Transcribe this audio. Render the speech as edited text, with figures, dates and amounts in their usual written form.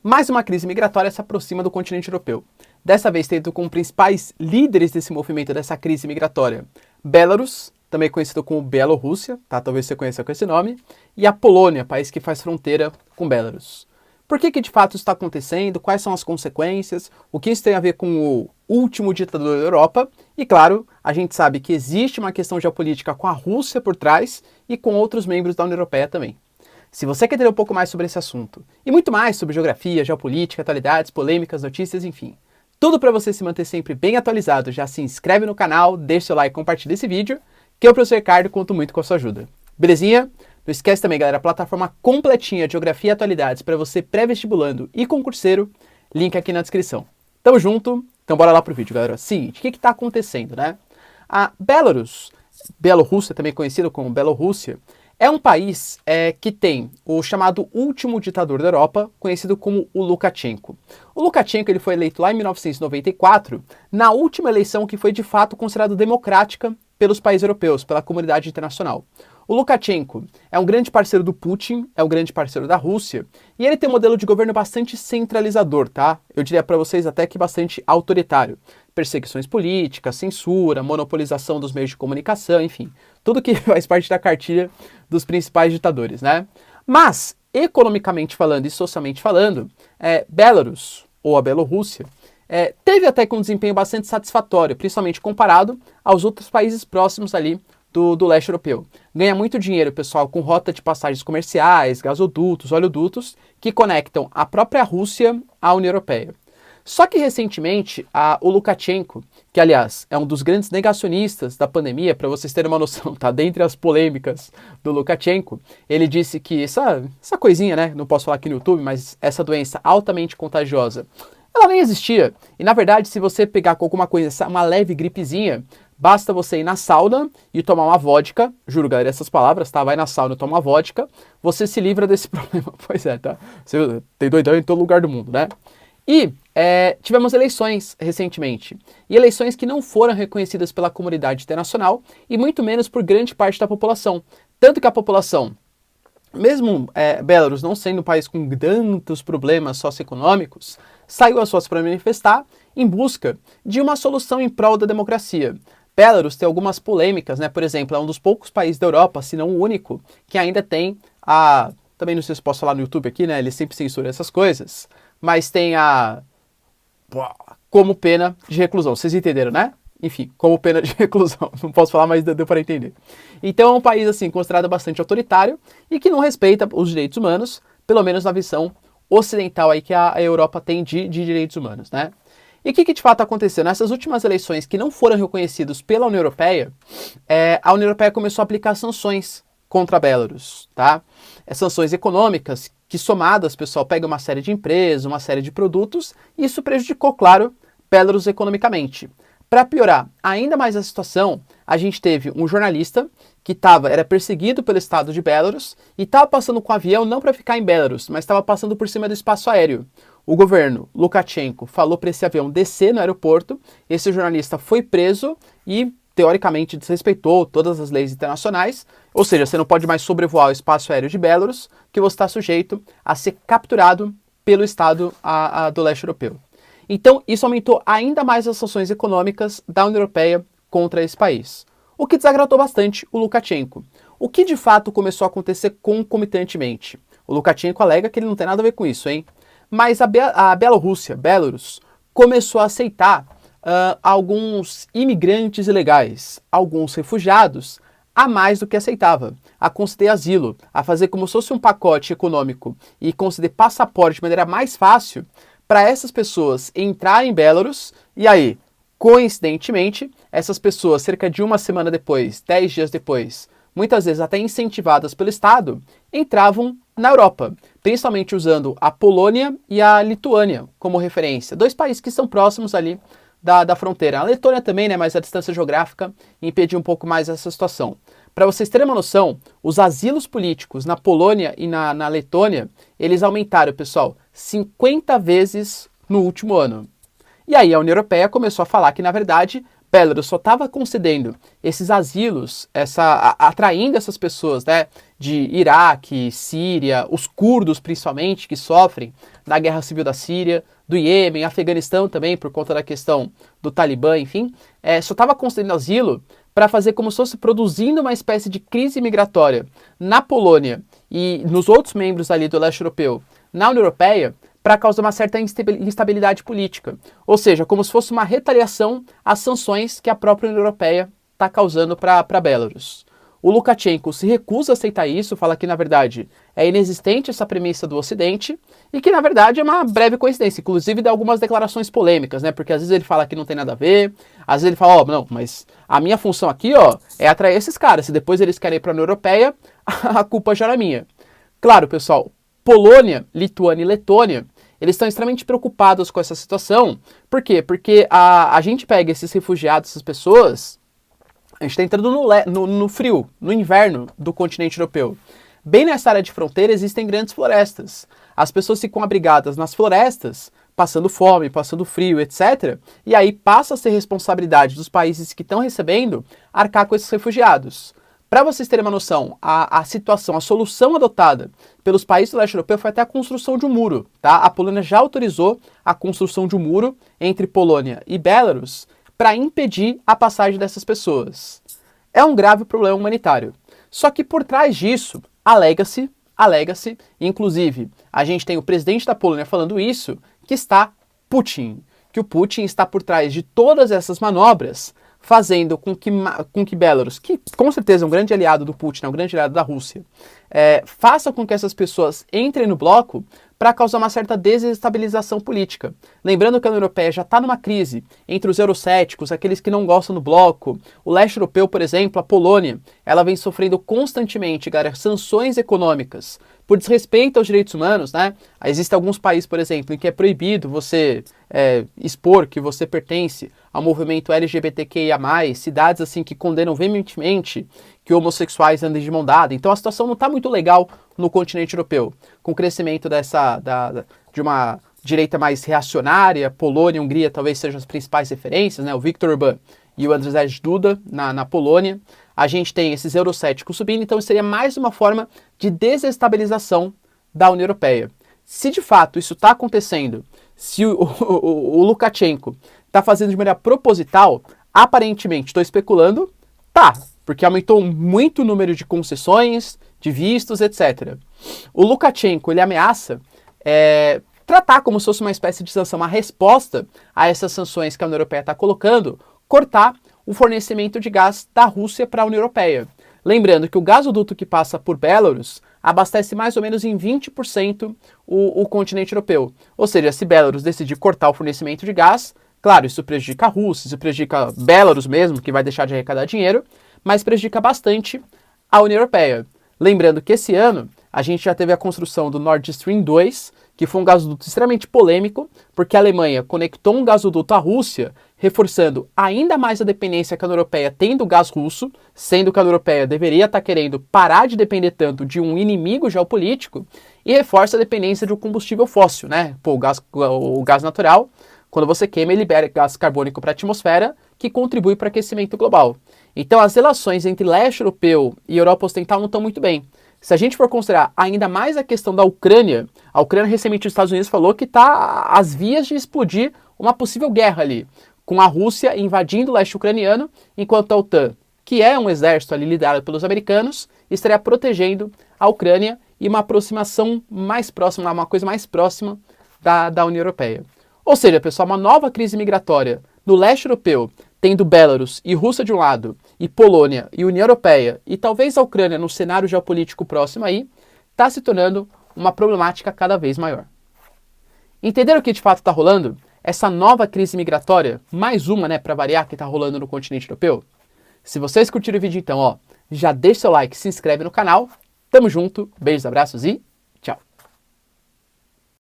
Mais uma crise migratória se aproxima do continente europeu. Dessa vez tendo como principais líderes desse movimento dessa crise migratória Belarus, também conhecido como Bielorrússia, tá? Talvez você conheça com esse nome, e a Polônia, país que faz fronteira com Belarus. Por que de fato isso está acontecendo? Quais são as consequências? O que isso tem a ver com o último ditador da Europa? E claro, a gente sabe que existe uma questão geopolítica com a Rússia por trás e com outros membros da União Europeia também. Se você quer entender um pouco mais sobre esse assunto, e muito mais sobre geografia, geopolítica, atualidades, polêmicas, notícias, enfim, tudo para você se manter sempre bem atualizado, já se inscreve no canal, deixa seu like e compartilha esse vídeo, que eu, professor Ricardo, conto muito com a sua ajuda. Belezinha? Não esquece também, galera, a plataforma completinha de geografia e atualidades para você pré-vestibulando e concurseiro, link aqui na descrição. Tamo junto, então bora lá pro vídeo, galera. Seguinte, o que tá acontecendo, né? A Belarus, Bielorrússia, também conhecido como Bielorrússia, é um país que tem o chamado último ditador da Europa, conhecido como o Lukashenko. O Lukashenko ele foi eleito lá em 1994, na última eleição que foi de fato considerada democrática pelos países europeus, pela comunidade internacional. O Lukashenko é um grande parceiro do Putin, é um grande parceiro da Rússia, e ele tem um modelo de governo bastante centralizador, tá? Eu diria para vocês até que bastante autoritário. Perseguições políticas, censura, monopolização dos meios de comunicação, enfim, tudo que faz parte da cartilha dos principais ditadores, né? Mas, economicamente falando e socialmente falando, Belarus, ou a Bielorrússia, teve até que um desempenho bastante satisfatório, principalmente comparado aos outros países próximos ali do leste europeu. Ganha muito dinheiro, pessoal, com rota de passagens comerciais, gasodutos, oleodutos, que conectam a própria Rússia à União Europeia. Só que recentemente, o Lukashenko, que aliás é um dos grandes negacionistas da pandemia, para vocês terem uma noção, tá? Dentre as polêmicas do Lukashenko, ele disse que essa coisinha, né? Não posso falar aqui no YouTube, mas essa doença altamente contagiosa, ela nem existia. E na verdade, se você pegar com alguma coisa, uma leve gripezinha, basta você ir na sauna e tomar uma vodka, juro, galera, essas palavras, tá? Vai na sauna e toma uma vodka, você se livra desse problema. Pois é, tá? Você tem doidão em todo lugar do mundo, né? E tivemos eleições recentemente, e eleições que não foram reconhecidas pela comunidade internacional e muito menos por grande parte da população. Tanto que a população, mesmo Belarus não sendo um país com tantos problemas socioeconômicos, saiu às ruas para manifestar em busca de uma solução em prol da democracia. Belarus tem algumas polêmicas, né? Por exemplo, é um dos poucos países da Europa, se não o único, que ainda tem também não sei se posso falar no YouTube aqui, né? Ele sempre censura essas coisas, mas tem como pena de reclusão. Vocês entenderam, né? Enfim, como pena de reclusão. Não posso falar, mas deu para entender. Então é um país, assim, considerado bastante autoritário e que não respeita os direitos humanos, pelo menos na visão ocidental aí que a Europa tem de direitos humanos, né? E o que de fato aconteceu? Nessas últimas eleições que não foram reconhecidas pela União Europeia, a União Europeia começou a aplicar sanções contra a Belarus, tá? Sanções econômicas que somadas, pessoal, pegam uma série de empresas, uma série de produtos, e isso prejudicou, claro, Belarus economicamente. Para piorar ainda mais a situação, a gente teve um jornalista que era perseguido pelo estado de Belarus e estava passando com um avião não para ficar em Belarus, mas estava passando por cima do espaço aéreo. O governo, Lukashenko, falou para esse avião descer no aeroporto, esse jornalista foi preso e, teoricamente, desrespeitou todas as leis internacionais, ou seja, você não pode mais sobrevoar o espaço aéreo de Belarus, que você está sujeito a ser capturado pelo estado do leste europeu. Então, isso aumentou ainda mais as sanções econômicas da União Europeia contra esse país, o que desagradou bastante o Lukashenko. O que de fato começou a acontecer concomitantemente? O Lukashenko alega que ele não tem nada a ver com isso, hein? Mas a Bielorrússia, Belarus, começou a aceitar alguns imigrantes ilegais, alguns refugiados, a mais do que aceitava, a conceder asilo, a fazer como se fosse um pacote econômico e conceder passaporte de maneira mais fácil para essas pessoas entrarem em Belarus, e aí, coincidentemente, essas pessoas, cerca de uma semana depois, 10 dias depois, muitas vezes até incentivadas pelo Estado, entravam na Europa, principalmente usando a Polônia e a Lituânia como referência, dois países que estão próximos ali da fronteira. A Letônia também, né, mas a distância geográfica impedia um pouco mais essa situação. Para vocês terem uma noção, os asilos políticos na Polônia e na Letônia, eles aumentaram, pessoal, 50 vezes no último ano. E aí a União Europeia começou a falar que, na verdade, Belarus só estava concedendo esses asilos, atraindo essas pessoas, né, de Iraque, Síria, os curdos principalmente, que sofrem na guerra civil da Síria, do Iêmen, Afeganistão também, por conta da questão do Talibã, enfim, só estava concedendo asilo para fazer como se fosse produzindo uma espécie de crise migratória na Polônia e nos outros membros ali do leste europeu, na União Europeia, para causar uma certa instabilidade política. Ou seja, como se fosse uma retaliação às sanções que a própria União Europeia está causando para Belarus. O Lukashenko se recusa a aceitar isso, fala que, na verdade, é inexistente essa premissa do Ocidente e que, na verdade, é uma breve coincidência. Inclusive, dá algumas declarações polêmicas, né? Porque às vezes ele fala que não tem nada a ver, às vezes ele fala, não, mas a minha função aqui, é atrair esses caras. Se depois eles querem ir para a União Europeia, a culpa já era minha. Claro, pessoal, Polônia, Lituânia e Letônia, eles estão extremamente preocupados com essa situação. Por quê? Porque a gente pega esses refugiados, essas pessoas, a gente está entrando no frio, no inverno do continente europeu. Bem nessa área de fronteira existem grandes florestas. As pessoas ficam abrigadas nas florestas, passando fome, passando frio, etc. E aí passa a ser responsabilidade dos países que estão recebendo arcar com esses refugiados. Para vocês terem uma noção, a situação, a solução adotada pelos países do leste europeu foi até a construção de um muro. Tá? A Polônia já autorizou a construção de um muro entre Polônia e Belarus para impedir a passagem dessas pessoas. É um grave problema humanitário. Só que por trás disso, alega-se, inclusive a gente tem o presidente da Polônia falando isso, que está Putin. Que o Putin está por trás de todas essas manobras, fazendo com que Belarus, que com certeza é um grande aliado do Putin, é um grande aliado da Rússia, faça com que essas pessoas entrem no bloco para causar uma certa desestabilização política. Lembrando que a União Europeia já está numa crise entre os eurocéticos, aqueles que não gostam do bloco. O leste europeu, por exemplo, a Polônia, ela vem sofrendo constantemente, cara, sanções econômicas por desrespeito aos direitos humanos, né? Existem alguns países, por exemplo, em que é proibido você expor que você pertence ao movimento LGBTQIA+, cidades assim que condenam veementemente que homossexuais andem de mão dada. Então a situação não está muito legal no continente europeu, com o crescimento de uma direita mais reacionária. Polônia e Hungria talvez sejam as principais referências, né? O Viktor Orbán e o Andrzej Duda na Polônia. A gente tem esses eurocéticos subindo, então seria mais uma forma de desestabilização da União Europeia. Se de fato isso está acontecendo, se o Lukashenko está fazendo de maneira proposital, aparentemente, estou especulando, tá, porque aumentou muito o número de concessões, de vistos, etc. O Lukashenko, ele ameaça tratar como se fosse uma espécie de sanção, uma resposta a essas sanções que a União Europeia está colocando, cortar o fornecimento de gás da Rússia para a União Europeia. Lembrando que o gasoduto que passa por Belarus abastece mais ou menos em 20% o continente europeu. Ou seja, se Belarus decidir cortar o fornecimento de gás, claro, isso prejudica a Rússia, isso prejudica Belarus mesmo, que vai deixar de arrecadar dinheiro, mas prejudica bastante a União Europeia. Lembrando que esse ano a gente já teve a construção do Nord Stream 2, que foi um gasoduto extremamente polêmico, porque a Alemanha conectou um gasoduto à Rússia, reforçando ainda mais a dependência que a União Europeia tem do gás russo, sendo que a União Europeia deveria estar querendo parar de depender tanto de um inimigo geopolítico, e reforça a dependência de um combustível fóssil, né? Pô, o gás natural, quando você queima, ele libera gás carbônico para a atmosfera, que contribui para o aquecimento global. Então as relações entre leste europeu e Europa Ocidental não estão muito bem. Se a gente for considerar ainda mais a questão da Ucrânia, a Ucrânia recentemente os Estados Unidos falou que está às vias de explodir uma possível guerra ali, com a Rússia invadindo o leste ucraniano, enquanto a OTAN, que é um exército ali liderado pelos americanos, estaria protegendo a Ucrânia e uma aproximação mais próxima, uma coisa mais próxima da União Europeia. Ou seja, pessoal, uma nova crise migratória no leste europeu, tendo Belarus e Rússia de um lado, e Polônia e União Europeia, e talvez a Ucrânia no cenário geopolítico próximo aí, está se tornando uma problemática cada vez maior. Entenderam o que de fato está rolando? Essa nova crise migratória, mais uma, né, para variar, que está rolando no continente europeu? Se vocês curtiram o vídeo então, já deixa seu like, se inscreve no canal. Tamo junto, beijos, abraços e